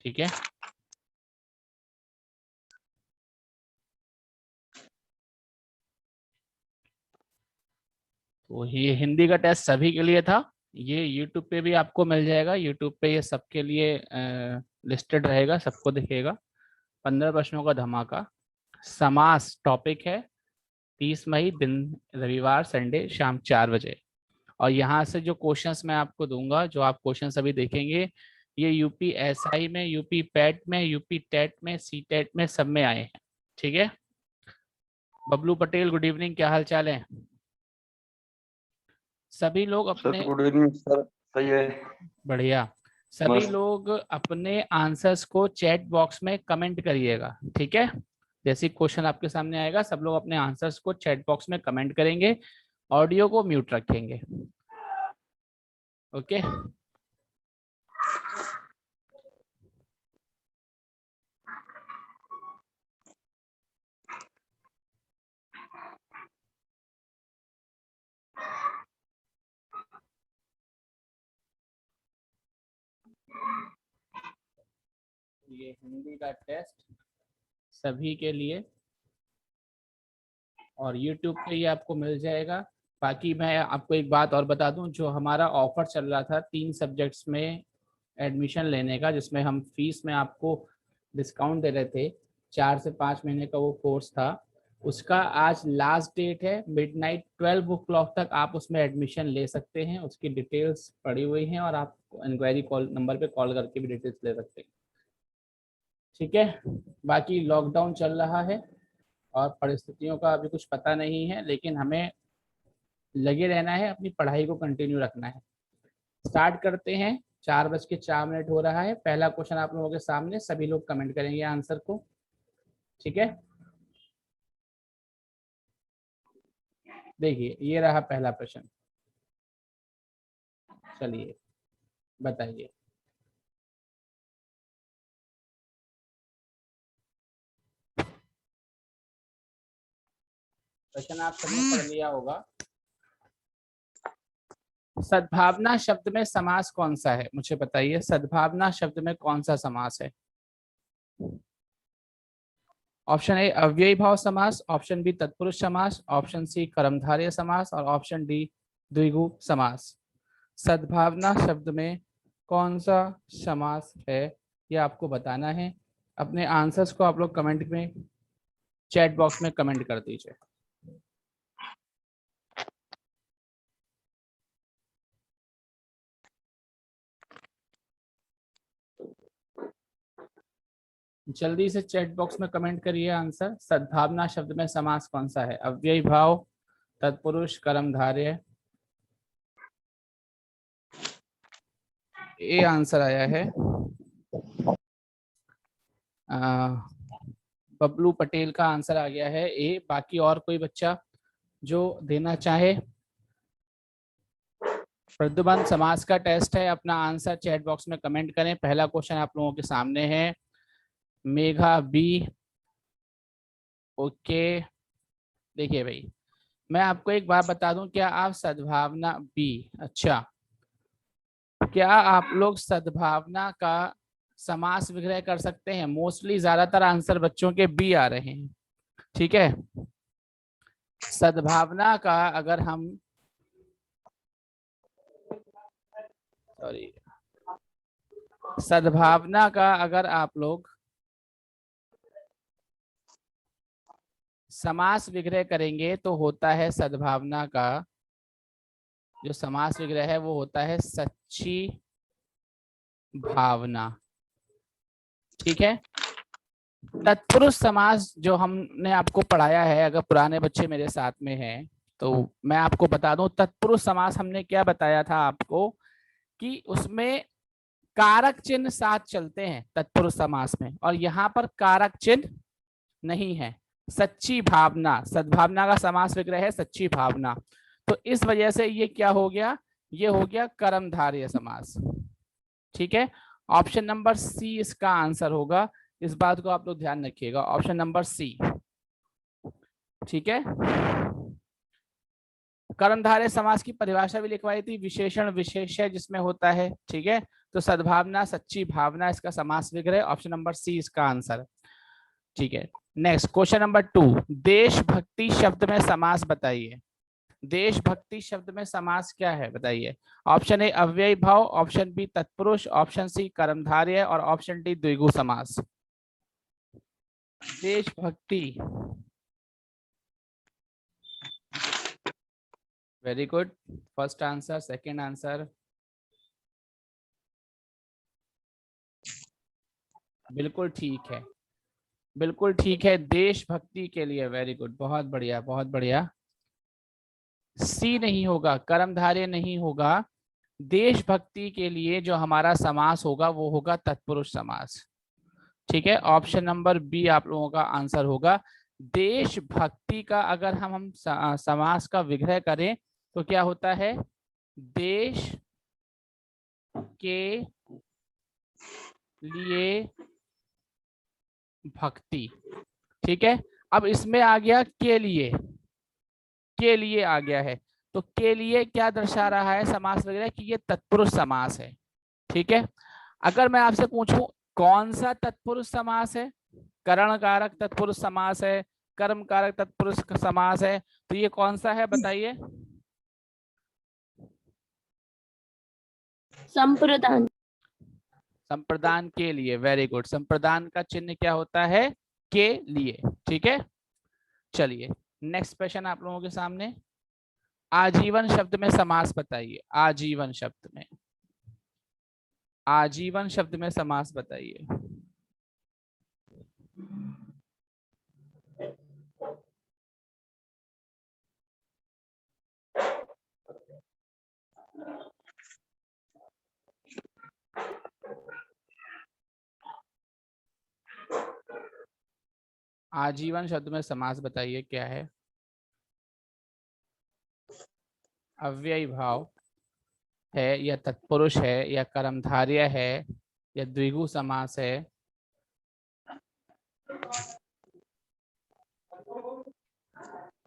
ठीक है। तो ये हिंदी का टेस्ट सभी के लिए था। ये यूट्यूब पे भी आपको मिल जाएगा, यूट्यूब पे ये सबके लिए लिस्टेड रहेगा, सबको दिखेगा। 15 प्रश्नों का धमाका। समास टॉपिक है, 30 मई दिन रविवार संडे शाम 4 बजे। और यहाँ से जो क्वेश्चंस मैं आपको दूंगा, जो आप क्वेश्चंस अभी देखेंगे, ये यूपी एसआई में, यूपी पैट में, यूपी टेट में, सी टेट में, सब में आए हैं। ठीक है। बबलू पटेल, गुड इवनिंग, क्या हाल चाल है? सभी लोग सर अपने, गुड इवनिंग सर। सही है। बढ़िया, सभी लोग अपने आंसर्स को चैट बॉक्स में कमेंट करिएगा। ठीक है। जैसे क्वेश्चन आपके सामने आएगा, सब लोग अपने आंसर्स को चैट बॉक्स में कमेंट करेंगे, ऑडियो को म्यूट रखेंगे। ओके। ये हिंदी का टेस्ट सभी के लिए, और YouTube पे ये आपको मिल जाएगा। बाकी मैं आपको एक बात और बता दूं, जो हमारा ऑफर चल रहा था 3 सब्जेक्ट्स में एडमिशन लेने का, जिसमें हम फीस में आपको डिस्काउंट दे रहे थे, 4 से 5 महीने का वो कोर्स था, उसका आज लास्ट डेट है। मिडनाइट 12 o'clock तक आप उसमें एडमिशन ले सकते हैं। उसकी डिटेल्स पड़ी हुई हैं, और आप इंक्वायरी कॉल नंबर पे कॉल करके भी डिटेल्स ले सकते हैं। ठीक है। बाकी लॉकडाउन चल रहा है और परिस्थितियों का अभी कुछ पता नहीं है, लेकिन हमें लगे रहना है, अपनी पढ़ाई को कंटिन्यू रखना है। स्टार्ट करते हैं। 4:04 हो रहा है। पहला क्वेश्चन आप लोगों के सामने, सभी लोग कमेंट करेंगे आंसर को। ठीक है। देखिए, ये रहा पहला प्रश्न। चलिए बताइए। प्रश्न आप सबने पढ़ लिया होगा। सद्भावना शब्द में समास कौन सा है, मुझे बताइए। सद्भावना शब्द में कौन सा समास है? ऑप्शन ए अव्ययी भाव समास, ऑप्शन बी तत्पुरुष समास, ऑप्शन सी कर्मधारय समास, और ऑप्शन डी द्विगु समास। सद्भावना शब्द में कौन सा समास है, ये आपको बताना है। अपने आंसर्स को आप लोग कमेंट में, चैट बॉक्स में कमेंट कर दीजिए। जल्दी से चैट बॉक्स में कमेंट करिए आंसर। सद्भावना शब्द में समास कौन सा है? अव्ययी भाव, तत्पुरुष, कर्मधारय। ए आंसर आया है। बबलू पटेल का आंसर आ गया है ए। बाकी और कोई बच्चा जो देना चाहे? प्रद्युमन, समास का टेस्ट है, अपना आंसर चैट बॉक्स में कमेंट करें। पहला क्वेश्चन आप लोगों के सामने है। Megha B, okay. देखिए भाई, मैं आपको एक बात बता दूं, क्या आप सद्भावना बी, अच्छा, क्या आप लोग सद्भावना का समास विग्रह कर सकते हैं? मोस्टली ज्यादातर आंसर बच्चों के बी आ रहे हैं। ठीक है। सद्भावना का अगर हम, सॉरी, सद्भावना का अगर आप लोग समास विग्रह करेंगे तो होता है, सद्भावना का जो समास विग्रह है वो होता है सच्ची भावना। ठीक है। तत्पुरुष समास जो हमने आपको पढ़ाया है, अगर पुराने बच्चे मेरे साथ में हैं तो मैं आपको बता दूं, तत्पुरुष समास हमने क्या बताया था आपको, कि उसमें कारक चिन्ह साथ चलते हैं तत्पुरुष समास में, और यहाँ पर कारक चिन्ह नहीं है। सच्ची भावना, सद्भावना का समास विग्रह है सच्ची भावना, तो इस वजह से ये क्या हो गया, ये हो गया कर्मधारय समास। ठीक है। ऑप्शन नंबर सी इसका आंसर होगा। इस बात को आप लोग ध्यान रखिएगा, ऑप्शन नंबर सी। ठीक है। कर्मधारय समास की परिभाषा भी लिखवाई थी, विशेषण विशेष्य जिसमें होता है, ठीक है। तो सद्भावना, सच्ची भावना इसका समास विग्रह, ऑप्शन नंबर सी इसका आंसर, ठीक है। नेक्स्ट क्वेश्चन नंबर 2, देशभक्ति शब्द में समास बताइए। देशभक्ति शब्द में समास क्या है बताइए। ऑप्शन ए अव्ययी भाव, ऑप्शन बी तत्पुरुष, ऑप्शन सी कर्मधारय और ऑप्शन डी द्विगु समास। देशभक्ति, very good, first answer, second answer, बिल्कुल ठीक है, बिल्कुल ठीक है, देशभक्ति के लिए, वेरी गुड, बहुत बढ़िया बहुत बढ़िया। सी नहीं होगा, कर्मधारय नहीं होगा, देशभक्ति के लिए जो हमारा समास होगा वो होगा तत्पुरुष समास, ठीक है। ऑप्शन नंबर बी आप लोगों का आंसर होगा। देशभक्ति का अगर हम समास का विग्रह करें तो क्या होता है, देश के लिए भक्ति, ठीक है। अब इसमें आ गया के लिए आ गया है, तो के लिए क्या दर्शा रहा है समास वगैरह कि ये तत्पुरुष समास है, ठीक है। अगर मैं आपसे पूछूं कौन सा तत्पुरुष समास है, करण कारक तत्पुरुष समास है, कर्म कारक तत्पुरुष समास है, तो ये कौन सा है बताइए। संप्रदान। संप्रदान के लिए, वेरी गुड, संप्रदान का चिन्ह क्या होता है, के लिए, ठीक है। चलिए नेक्स्ट क्वेश्चन आप लोगों के सामने, आजीवन शब्द में समास बताइए। आजीवन शब्द में, आजीवन शब्द में समास बताइए। आजीवन शब्द में समास बताइए क्या है। अव्ययी भाव है या तत्पुरुष है या कर्मधारय है या द्विगु समास है।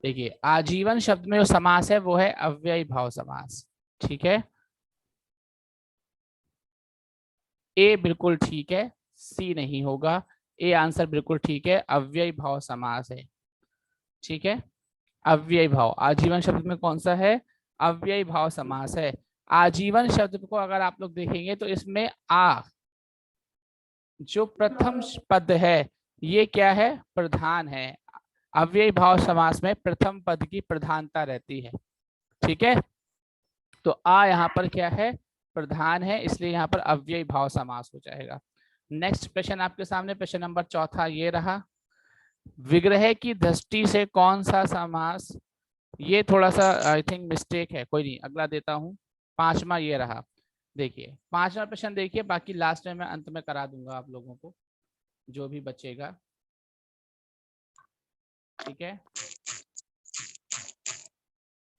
देखिए आजीवन शब्द में जो समास है वो है अव्ययी भाव समास, ठीक है। ए बिल्कुल ठीक है, सी नहीं होगा, ए आंसर बिल्कुल ठीक है, अव्ययी भाव समास है, ठीक है। अव्ययी भाव आजीवन शब्द में कौन सा है, अव्ययी भाव समास है। आजीवन शब्द को अगर आप लोग देखेंगे तो इसमें आ जो प्रथम पद है ये क्या है, प्रधान है। अव्ययी भाव समास में प्रथम पद की प्रधानता रहती है, ठीक है। तो आ यहाँ पर क्या है, प्रधान है, इसलिए यहाँ पर अव्ययी भाव समास हो जाएगा। नेक्स्ट प्रश्न आपके सामने, प्रश्न नंबर 4 ये रहा, विग्रह की दृष्टि से कौन सा समास, ये थोड़ा सा आई थिंक मिस्टेक है, कोई नहीं, अगला देता हूँ। 5वां ये रहा, देखिए 5वां प्रश्न देखिए, बाकी लास्ट में मैं अंत में करा दूंगा आप लोगों को जो भी बचेगा, ठीक है।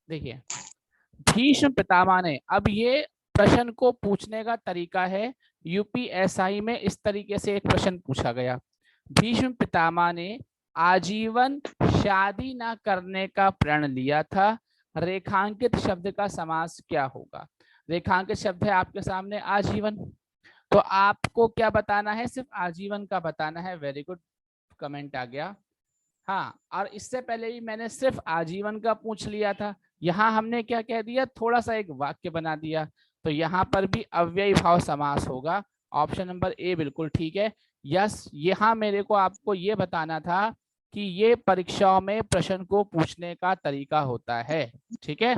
देखिए भीष्म पितामह ने, अब ये प्रश्न को पूछने का तरीका है, यूपीएसआई में इस तरीके से एक प्रश्न पूछा गया, भीष्म पितामह ने आजीवन शादी ना करने का प्रण लिया था, रेखांकित शब्द का समास क्या होगा। रेखांकित शब्द है आपके सामने आजीवन, तो आपको क्या बताना है, सिर्फ आजीवन का बताना है, वेरी गुड, कमेंट आ गया। हाँ, और इससे पहले भी मैंने सिर्फ आजीवन का पूछ लिया था, यहाँ हमने क्या कह दिया, थोड़ा सा एक वाक्य बना दिया, तो यहाँ पर भी अव्ययी भाव समास होगा, ऑप्शन नंबर ए बिल्कुल ठीक है। यस, यहाँ मेरे को आपको ये बताना था कि ये परीक्षाओं में प्रश्न को पूछने का तरीका होता है, ठीक है,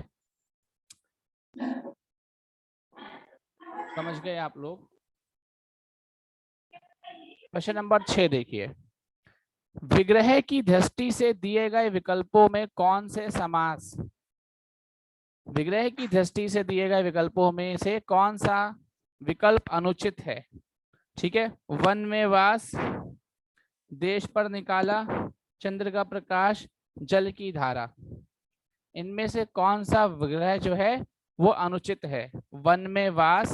समझ गए आप लोग। प्रश्न नंबर 6 देखिए, विग्रह की दृष्टि से दिए गए विकल्पों में कौन से समास, विग्रह की दृष्टि से दिए गए विकल्पों में से कौन सा विकल्प अनुचित है, ठीक है। वन में वास, देश पर निकाला, चंद्र का प्रकाश, जल की धारा, इनमें से कौन सा विग्रह जो है वो अनुचित है। वन में वास,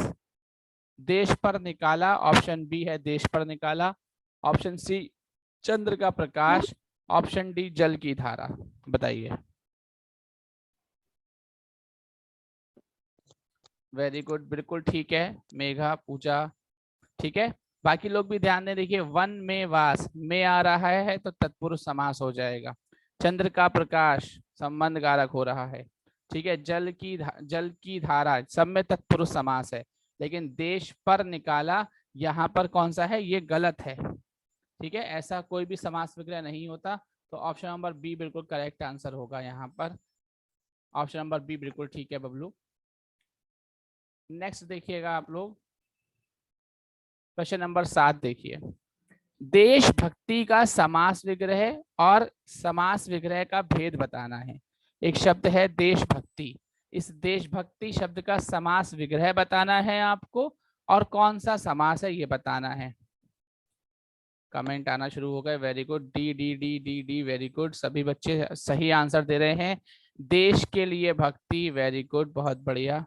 देश पर निकाला, ऑप्शन बी है देश पर निकाला, ऑप्शन सी चंद्र का प्रकाश, ऑप्शन डी जल की धारा, बताइए। वेरी गुड, बिल्कुल ठीक है मेघा, पूजा, ठीक है। बाकी लोग भी ध्यान दें, देखिए वन में वास में आ रहा है तो तत्पुरुष समास हो जाएगा। चंद्र का प्रकाश संबंध कारक हो रहा है, ठीक है। जल की धारा सब में तत्पुरुष समास है, लेकिन देश पर निकाला यहाँ पर कौन सा है, ये गलत है, ठीक है। ऐसा कोई भी समास विग्रह नहीं होता, तो ऑप्शन नंबर बी बिल्कुल करेक्ट आंसर होगा यहाँ पर। ऑप्शन नंबर बी बिल्कुल ठीक है बबलू। नेक्स्ट देखिएगा आप लोग, क्वेश्चन नंबर 7 देखिए। देशभक्ति का समास विग्रह और समास विग्रह का भेद बताना है। एक शब्द है देशभक्ति, इस देशभक्ति शब्द का समास विग्रह बताना है आपको, और कौन सा समास है ये बताना है। कमेंट आना शुरू हो गए, very good, D D D D D, very good, सभी बच्चे सही आंसर दे रहे हैं। देश के लिए भक्ति, वेरी गुड, बहुत बढ़िया,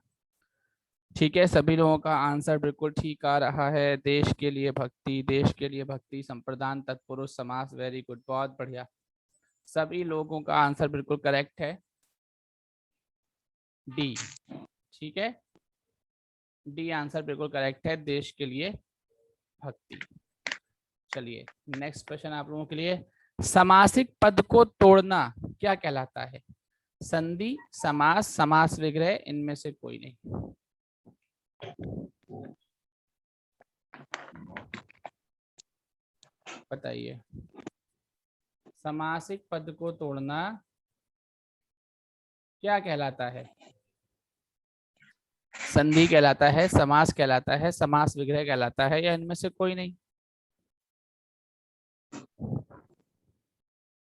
ठीक है। सभी लोगों का आंसर बिल्कुल ठीक आ रहा है। देश के लिए भक्ति, देश के लिए भक्ति, संप्रदान तत्पुरुष समास, वेरी गुड, बहुत बढ़िया, सभी लोगों का आंसर बिल्कुल करेक्ट है, डी, ठीक है, डी आंसर बिल्कुल करेक्ट है, देश के लिए भक्ति। चलिए नेक्स्ट क्वेश्चन आप लोगों के लिए, समासिक पद को तोड़ना क्या कहलाता है। संधि, समास, समास विग्रह, इनमें से कोई नहीं। बताइए, समासिक पद को तोड़ना क्या कहलाता है। संधि कहलाता है, समास कहलाता है, समास विग्रह कहलाता है, या इनमें से कोई नहीं।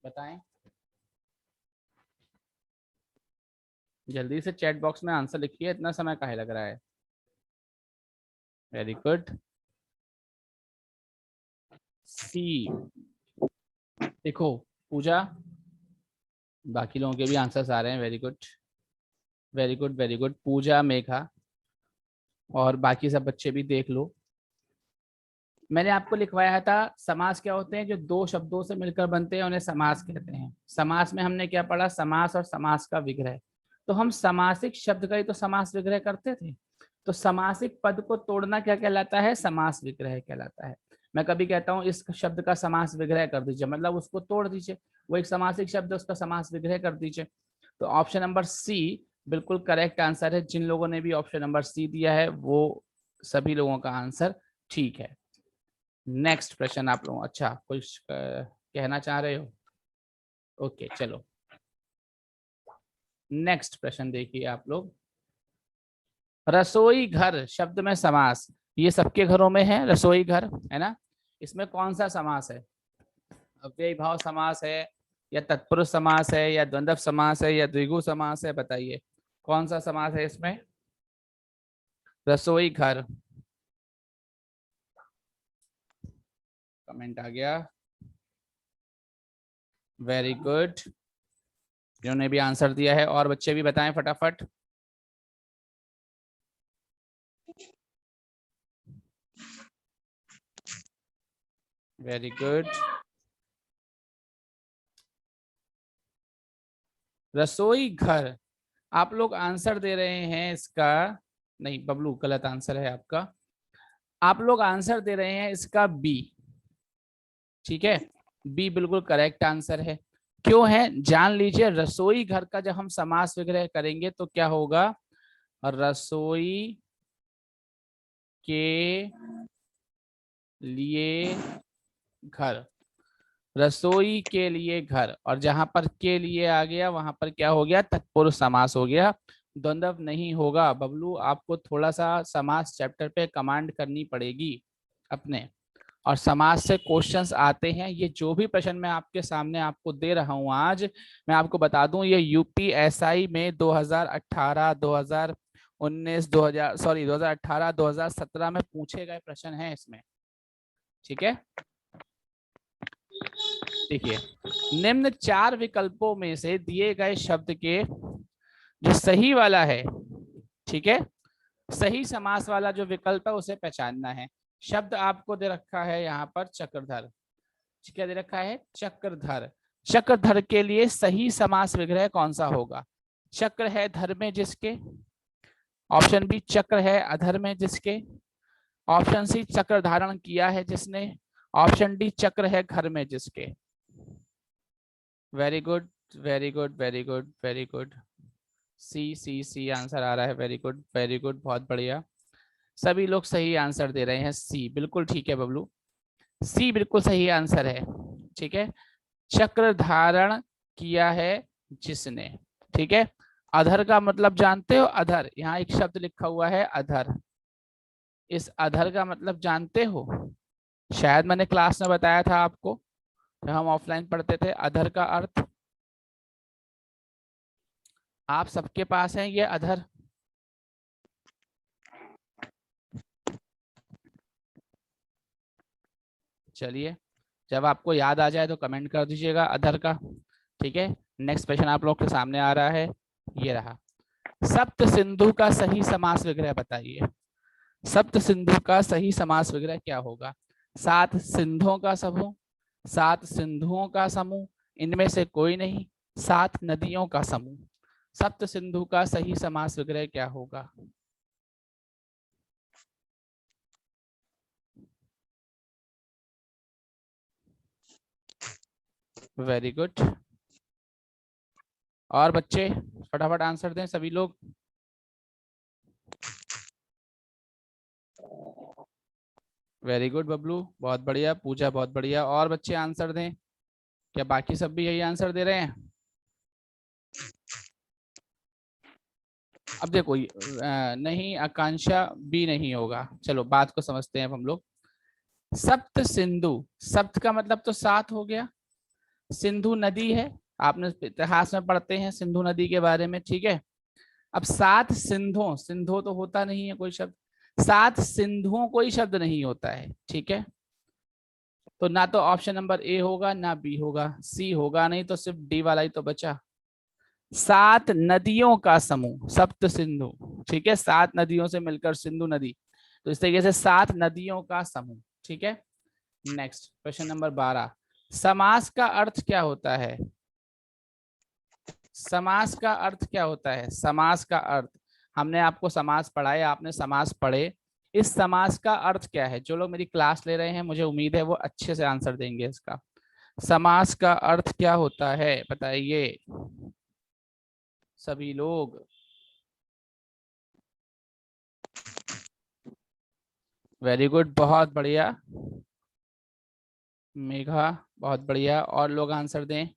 बताएं, जल्दी से चैट बॉक्स में आंसर लिखिए, इतना समय काहे लग रहा है। वेरी गुड, सी। देखो पूजा, बाकी लोगों के भी आंसर्स आ रहे हैं, very good, very good, very good, Pooja, Megha, और बाकी सब बच्चे भी देख लो। मैंने आपको लिखवाया था समास क्या होते हैं, जो दो शब्दों से मिलकर बनते हैं उन्हें समास कहते हैं। समास में हमने क्या पढ़ा, समास और समास का विग्रह। तो हम समासिक शब्द का ही तो समास विग्रह करते थे, तो समासिक पद को तोड़ना क्या कहलाता है, समास विग्रह कहलाता है। मैं कभी कहता हूँ इस शब्द का समास विग्रह कर दीजिए, मतलब उसको तोड़ दीजिए, वो एक समासिक शब्द है, उसका समास विग्रह कर दीजिए। तो ऑप्शन नंबर सी बिल्कुल करेक्ट आंसर है। जिन लोगों ने भी ऑप्शन नंबर सी दिया है वो सभी लोगों का आंसर ठीक है। नेक्स्ट प्रश्न आप लोग, अच्छा कुछ कहना चाह रहे हो, ओके चलो नेक्स्ट प्रश्न देखिए आप लोग। रसोई घर शब्द में समास, ये सबके घरों में है रसोई घर, है ना। इसमें कौन सा समास है, अव्ययी भाव समास है, या तत्पुरुष समास है, या द्वंद्व समास है, या द्विगु समास है, बताइए कौन सा समास है इसमें। रसोई घर, कमेंट आ गया, वेरी गुड, जिन्होंने भी आंसर दिया है, और बच्चे भी बताएं फटाफट। वेरी गुड, रसोई घर, आप लोग आंसर दे रहे हैं इसका, नहीं बबलू गलत आंसर है आपका, आप लोग आंसर दे रहे हैं इसका बी, ठीक है, बी बिल्कुल करेक्ट आंसर है। क्यों है जान लीजिए, रसोई घर का जब हम समास विग्रह करेंगे तो क्या होगा, रसोई के लिए घर, रसोई के लिए घर, और जहां पर के लिए आ गया वहां पर क्या हो गया, तत्पुरुष समास हो गया, द्वंद्व नहीं होगा। बबलू आपको थोड़ा सा समास चैप्टर पे कमांड करनी पड़ेगी अपने, और समाज से क्वेश्चंस आते हैं। ये जो भी प्रश्न मैं आपके सामने आपको दे रहा हूं आज, मैं आपको बता दूं ये यूपीएसआई में 2018, 2019, 2018, 2017 में पूछे गए प्रश्न हैं इसमें, ठीक है। देखिए, निम्न चार विकल्पों में से दिए गए शब्द के जो सही वाला है, ठीक है, सही समास वाला जो विकल्प है उसे पहचानना है। शब्द आपको दे रखा है यहाँ पर चक्रधर, क्या दे रखा है, चक्रधर। चक्रधर के लिए सही समास विग्रह कौन सा होगा, चक्र है धर में जिसके, ऑप्शन बी चक्र है अधर में जिसके, ऑप्शन सी चक्र धारण किया है जिसने, ऑप्शन डी चक्र है घर में जिसके। Very good very good very good very good, C C C answer आ रहा है। वेरी गुड बहुत बढ़िया, सभी लोग सही आंसर दे रहे हैं। सी बिल्कुल ठीक है बबलू, सी बिल्कुल सही आंसर है। ठीक है, चक्र धारण किया है जिसने। ठीक है, अधर का मतलब जानते हो? अधर, यहाँ एक शब्द लिखा हुआ है अधर, इस अधर का मतलब जानते हो? शायद मैंने क्लास में बताया था आपको जब हम ऑफलाइन पढ़ते थे। अधर का अर्थ आप सबके पास है ये अधर? चलिए, जब आपको याद आ जाए तो कमेंट कर दीजिएगा अधर का। ठीक है, नेक्स्ट क्वेश्चन आप लोग के सामने आ रहा है, ये रहा। सप्त सिंधु का सही समास विग्रह बताइए। सप्त सिंधु का सही समास विग्रह क्या होगा? 7 सिंधुओं का समूह, 7 सिंधुओं का समूह, इनमें से कोई नहीं, 7 नदियों का समूह। सप्त सिंधु का सही समास विग्रह क्या होगा? वेरी गुड, और बच्चे फटाफट आंसर दें सभी लोग। वेरी गुड बबलू बहुत बढ़िया, पूजा बहुत बढ़िया, और बच्चे आंसर दें। क्या बाकी सब भी यही आंसर दे रहे हैं? अब देखो नहीं, आकांक्षा बी नहीं होगा। चलो बात को समझते हैं अब हम लोग। सप्त सिंधु, सप्त का मतलब तो 7 हो गया, सिंधु नदी है, आपने इतिहास में पढ़ते हैं सिंधु नदी के बारे में। ठीक है, अब 7 सिंधुओं, सिंधु तो होता नहीं है कोई शब्द, 7 सिंधुओं कोई शब्द नहीं होता है। ठीक है, तो ना तो ऑप्शन नंबर ए होगा ना बी होगा, सी होगा नहीं, तो सिर्फ डी वाला ही तो बचा। 7 नदियों का समूह सप्त सिंधु। ठीक है, 7 नदियों से मिलकर सिंधु नदी, तो इस तरीके से 7 नदियों का समूह। ठीक है, नेक्स्ट क्वेश्चन नंबर 12, समास का अर्थ क्या होता है? समास का अर्थ क्या होता है? समास का अर्थ, हमने आपको समास पढ़ाए, आपने समास पढ़े, इस समास का अर्थ क्या है? जो लोग मेरी क्लास ले रहे हैं मुझे उम्मीद है वो अच्छे से आंसर देंगे इसका। समास का अर्थ क्या होता है बताइए सभी लोग। वेरी गुड बहुत बढ़िया मेघा, बहुत बढ़िया, और लोग आंसर दें।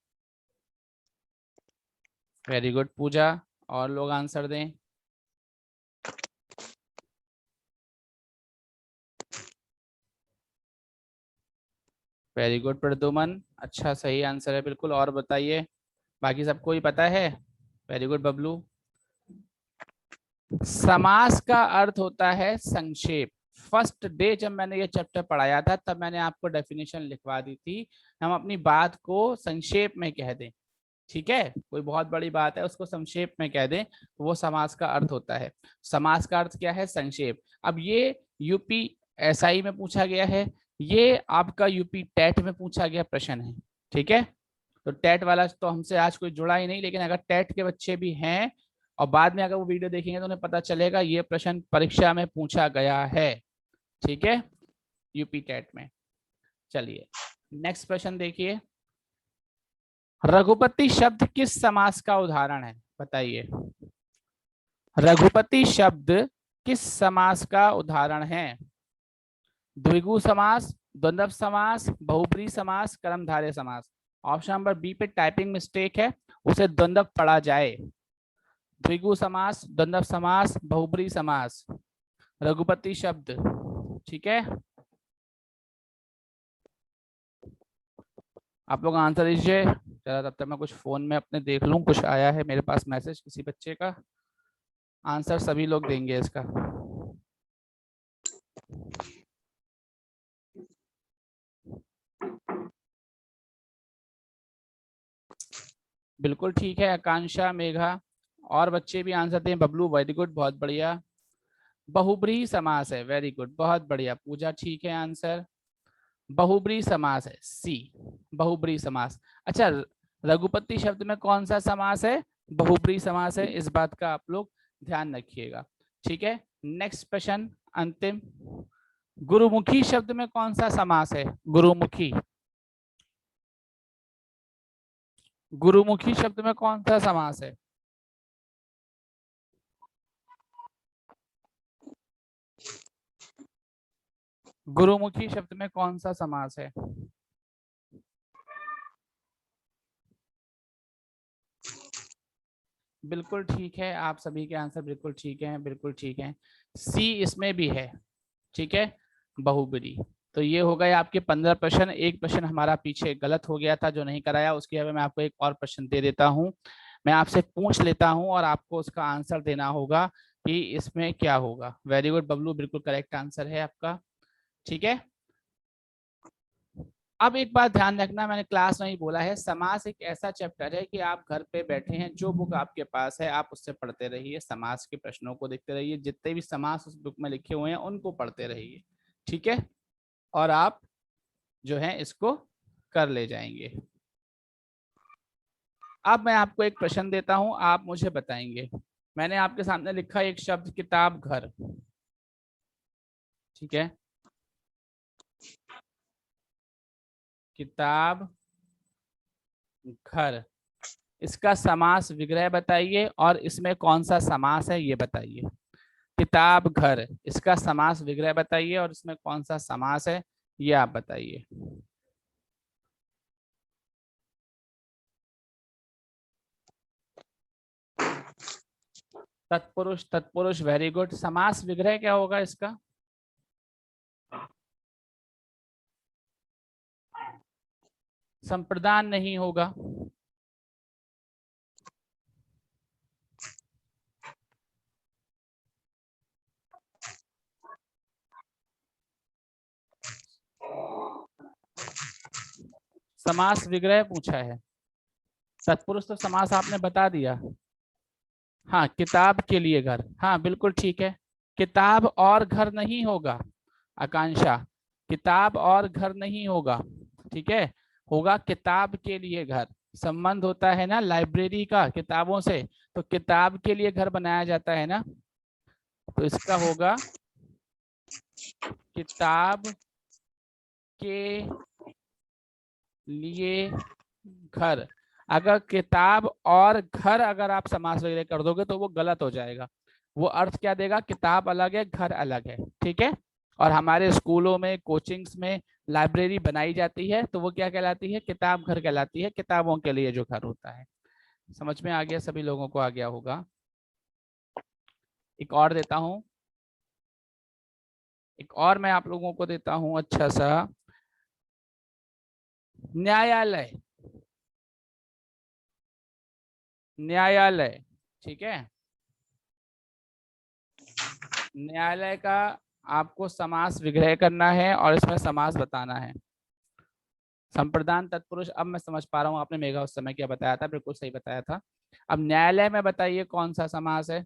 वेरी गुड पूजा, और लोग आंसर दें। वेरी गुड प्रदुमन, अच्छा सही आंसर है बिल्कुल, और बताइए बाकी सबको ही पता है? Very good Bablu. समास का अर्थ होता है संक्षेप। फर्स्ट डे जब मैंने ये चैप्टर पढ़ाया था तब मैंने आपको डेफिनेशन लिखवा दी थी, हम अपनी बात को संक्षेप में कह दें। ठीक है, कोई बहुत बड़ी बात है उसको संक्षेप में कह दें तो वो समास का अर्थ होता है। समास का अर्थ क्या है? संक्षेप। अब ये यूपी एसआई में पूछा गया है, ये आपका यूपी टेट में पूछा गया प्रश्न है। ठीक है, तो टेट वाला तो हमसे आज कोई जुड़ा ही नहीं, लेकिन अगर टेट के बच्चे भी हैं और बाद में अगर वो वीडियो देखेंगे तो उन्हें पता चलेगा ये प्रश्न परीक्षा में पूछा गया है। ठीक है, यूपी टेट में। चलिए नेक्स्ट प्रश्न देखिए, रघुपति शब्द किस समास का उदाहरण है बताइए? रघुपति शब्द किस समास का उदाहरण है? द्विगु समास, द्वंद्व समास, बहुब्रीहि समास, कर्मधारय समास। ऑप्शन नंबर बी पे टाइपिंग मिस्टेक है, उसे द्वंद्व पढ़ा जाए। द्विगु समास, द्वंद्व समास, बहुब्रीहि समास, रघुपति शब्द। ठीक है, आप लोग आंसर दीजिए। चलो तब तक मैं कुछ फोन में अपने देख लूं, कुछ आया है मेरे पास मैसेज किसी बच्चे का। आंसर सभी लोग देंगे इसका। बिल्कुल ठीक है आकांक्षा, मेघा, और बच्चे भी आंसर दें। बबलू वेरी गुड बहुत बढ़िया, बहुब्रीहि समास है। वेरी गुड बहुत बढ़िया, पूजा ठीक है आंसर, बहुब्रीहि समास है सी, बहुब्रीहि समास। अच्छा, रघुपति शब्द में कौन सा समास है? बहुब्रीहि समास है, इस बात का आप लोग ध्यान रखिएगा। ठीक है, नेक्स्ट प्रश्न अंतिम, गुरुमुखी शब्द में कौन सा समास है? गुरुमुखी, गुरुमुखी शब्द में कौन सा समास है? गुरुमुखी शब्द में कौन सा समास है? बिल्कुल ठीक है, आप सभी के आंसर बिल्कुल ठीक हैं, बिल्कुल ठीक हैं। सी इसमें भी है, ठीक है, बहुब्री। तो ये हो गए आपके 15 प्रश्न। एक प्रश्न हमारा पीछे गलत हो गया था जो नहीं कराया, उसके अब मैं आपको एक और प्रश्न दे देता हूँ। मैं आपसे पूछ लेता हूँ और आपको उसका आंसर देना होगा कि इसमें क्या होगा। वेरी गुड बबलू, बिल्कुल करेक्ट आंसर है आपका, ठीक है। अब एक बात ध्यान रखना, मैंने क्लास में ही बोला है, समास एक ऐसा चैप्टर है कि आप घर पे बैठे हैं, जो बुक आपके पास है आप उससे पढ़ते रहिए, समास के प्रश्नों को देखते रहिए, जितने भी समास उस बुक में लिखे हुए हैं उनको पढ़ते रहिए, ठीक है, और आप जो है इसको कर ले जाएंगे। अब मैं आपको एक प्रश्न देता हूं, आप मुझे बताएंगे। मैंने आपके सामने लिखा एक शब्द किताब घर, ठीक है, किताब घर, इसका समास विग्रह बताइए और इसमें कौन सा समास है ये बताइए। किताब घर, इसका समास विग्रह बताइए और इसमें कौन सा समास है ये आप बताइए। तत्पुरुष, तत्पुरुष, वेरी गुड। समास विग्रह क्या होगा इसका? संप्रदान नहीं होगा। समास विग्रह पूछा है, तत्पुरुष तो समास आपने बता दिया। हाँ, किताब के लिए घर, हाँ बिल्कुल ठीक है। किताब और घर नहीं होगा आकांक्षा, किताब और घर नहीं होगा, ठीक है, होगा किताब के लिए घर। संबंध होता है ना लाइब्रेरी का किताबों से, तो किताब के लिए घर बनाया जाता है ना, तो इसका होगा किताब के लिए घर। अगर किताब और घर अगर आप समास वगैरह कर दोगे तो वो गलत हो जाएगा, वो अर्थ क्या देगा, किताब अलग है घर अलग है, ठीक है। और हमारे स्कूलों में, कोचिंग्स में लाइब्रेरी बनाई जाती है तो वो क्या कहलाती है, किताब घर कहलाती है, किताबों के लिए जो घर होता है। समझ में आ गया, सभी लोगों को आ गया होगा। एक और देता हूं, एक और मैं आप लोगों को देता हूं अच्छा सा, न्यायालय, न्यायालय, ठीक है, न्यायालय का आपको समास विग्रह करना है और इसमें समास बताना है। संप्रदान तत्पुरुष, अब मैं समझ पा रहा हूँ आपने मेघा उस समय क्या बताया था, बिल्कुल सही बताया था। अब न्यायालय में बताइए कौन सा समास है?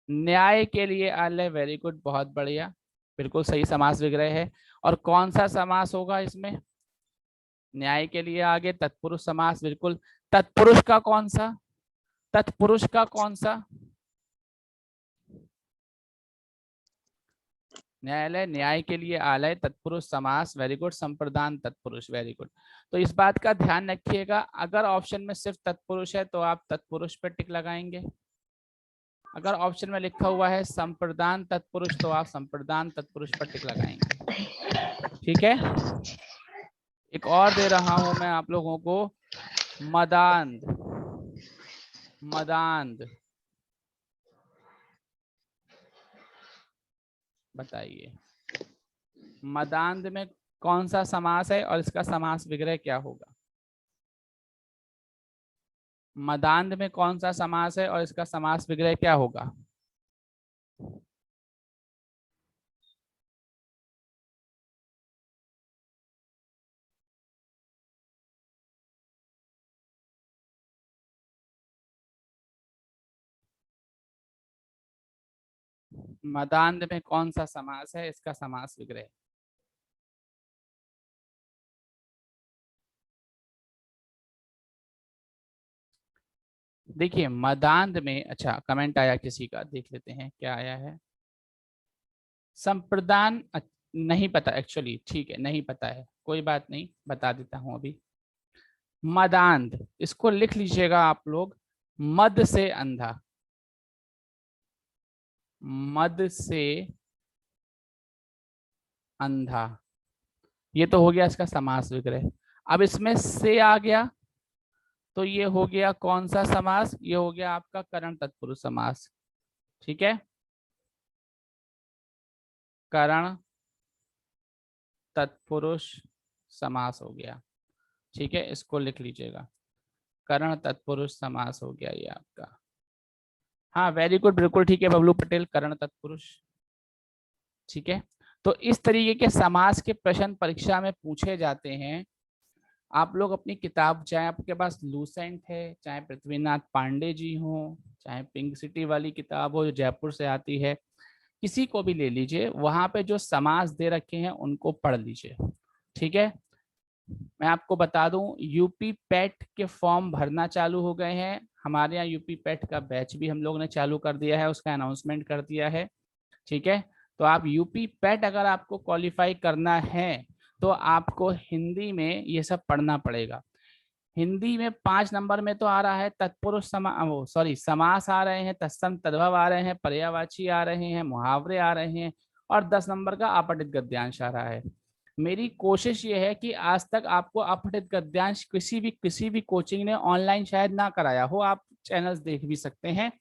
न्याय के लिए आलय, वेरी गुड, बहुत बढ़िया, बिल्कुल सही समास विग्रह है। और कौन सा समास होगा इसमें? न्याय के लिए आगे तत्पुरुष समास, बिल्कुल। तत्पुरुष का कौन सा? तत्पुरुष का कौन सा? न्यायालय, न्याय के लिए आलय, तत्पुरुष समास, वेरी गुड। संप्रदान तत्पुरुष, वेरी गुड। तो इस बात का ध्यान रखिएगा, अगर ऑप्शन में सिर्फ तत्पुरुष है तो आप तत्पुरुष पर टिक लगाएंगे, अगर ऑप्शन में लिखा हुआ है संप्रदान तत्पुरुष तो आप संप्रदान तत्पुरुष पर टिक लगाएंगे, ठीक है। एक और दे रहा हूं मैं आप लोगों को, मदांध, मदांध, बताइए मदांध में कौन सा समास है और इसका समास विग्रह क्या होगा? मदांध में कौन सा समास है और इसका समास विग्रह क्या होगा? मदांध में कौन सा समास है, इसका समास विग्रह? देखिए मदांध में, अच्छा कमेंट आया किसी का, देख लेते हैं क्या आया है। संप्रदान नहीं पता एक्चुअली, ठीक है नहीं पता है, कोई बात नहीं, बता देता हूं अभी। मदांध, इसको लिख लीजिएगा आप लोग, मद से अंधा, मद से अंधा, ये तो हो गया इसका समास विग्रह। अब इसमें से आ गया तो ये हो गया कौन सा समास, ये हो गया आपका करण तत्पुरुष समास। ठीक है, करण तत्पुरुष समास हो गया। ठीक है, इसको लिख लीजिएगा, करण तत्पुरुष समास हो गया ये आपका। हाँ वेरी गुड, बिल्कुल ठीक है बबलू पटेल, करण तत्पुरुष। ठीक है, तो इस तरीके के समास के प्रश्न परीक्षा में पूछे जाते हैं। आप लोग अपनी किताब, चाहे आपके पास लूसेंट है, चाहे पृथ्वीनाथ पांडे जी हो, चाहे पिंक सिटी वाली किताब हो जो जयपुर से आती है, किसी को भी ले लीजिए, वहां पे जो समास दे रखे हैं उनको पढ़ लीजिए। ठीक है, मैं आपको बता दूं यूपी पैट के फॉर्म भरना चालू हो गए हैं। हमारे यहाँ यूपी पैट का बैच भी हम लोग ने चालू कर दिया है, उसका अनाउंसमेंट कर दिया है। ठीक है, तो आप यूपी पैट अगर आपको क्वालिफाई करना है तो आपको हिंदी में ये सब पढ़ना पड़ेगा। हिंदी में 5 नंबर में तो आ रहा है तत्पुरुष वो सॉरी समास आ रहे हैं, तत्सम तद्भव आ रहे हैं, पर्यायवाची आ रहे हैं, मुहावरे आ रहे हैं, और 10 नंबर का अपठित गद्यांश आ रहा है। मेरी कोशिश ये है कि आज तक आपको अपठित गद्यांश किसी भी कोचिंग ने ऑनलाइन शायद ना कराया हो, आप चैनल्स देख भी सकते हैं।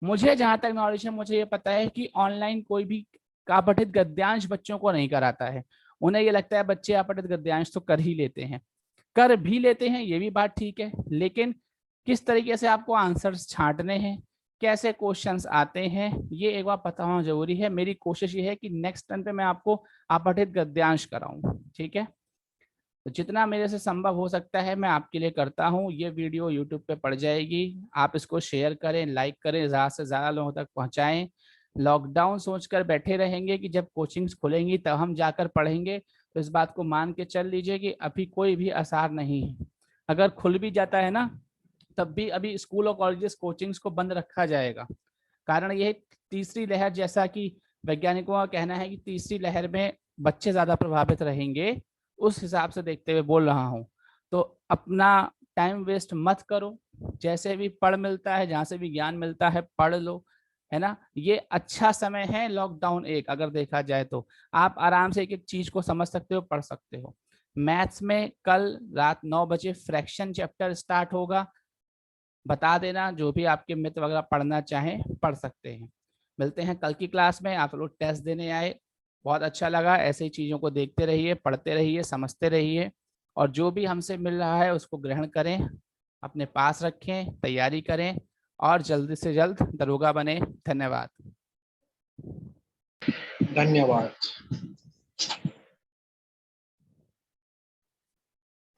मुझे जहां तक नॉलेज है, मुझे ये पता है कि ऑनलाइन कोई भी अपठित गद्यांश बच्चों को नहीं कराता है। उन्हें ये लगता है बच्चे अपठित गद्यांश तो कर ही लेते हैं, कर भी लेते हैं, ये भी बात ठीक है, लेकिन किस तरीके से आपको आंसर्स छांटने हैं, कैसे क्वेश्चंस आते हैं, ये एक बार पता होना जरूरी है। मेरी कोशिश ये है कि नेक्स्ट टर्न पे मैं आपको अपठित गद्यांश कराऊं। ठीक है, तो जितना मेरे से संभव हो सकता है मैं आपके लिए करता हूँ। ये वीडियो यूट्यूब पे पड़ जाएगी, आप इसको शेयर करें, लाइक करें, ज़्यादा से ज़्यादा लोगों तक पहुँचाएं। लॉकडाउन सोचकर बैठे रहेंगे कि जब कोचिंग्स खुलेंगी तब हम जाकर पढ़ेंगे, तो इस बात को मान के चल लीजिए कि अभी कोई भी आसार नहीं है। अगर खुल भी जाता है ना, तब भी अभी स्कूल और कॉलेजेस कोचिंग्स को बंद रखा जाएगा। कारण यह तीसरी लहर, जैसा कि वैज्ञानिकों का कहना है कि तीसरी लहर में बच्चे ज्यादा प्रभावित रहेंगे, उस हिसाब से देखते हुए बोल रहा हूँ। तो अपना टाइम वेस्ट मत करो, जैसे भी पढ़ मिलता है, जहां से भी ज्ञान मिलता है पढ़ लो, है ना। ये अच्छा समय है लॉकडाउन एक, अगर देखा जाए तो आप आराम से एक एक चीज को समझ सकते हो, पढ़ सकते हो। मैथ्स में कल रात 9 बजे फ्रैक्शन चैप्टर स्टार्ट होगा, बता देना, जो भी आपके मित्र वगैरह पढ़ना चाहें पढ़ सकते हैं। मिलते हैं कल की क्लास में। आप लोग टेस्ट देने आए, बहुत अच्छा लगा। ऐसे ही चीज़ों को देखते रहिए, पढ़ते रहिए, समझते रहिए, और जो भी हमसे मिल रहा है उसको ग्रहण करें, अपने पास रखें, तैयारी करें, और जल्दी से जल्द दरोगा बने। धन्यवाद। धन्यवाद।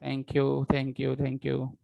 Thank you, thank you, thank you.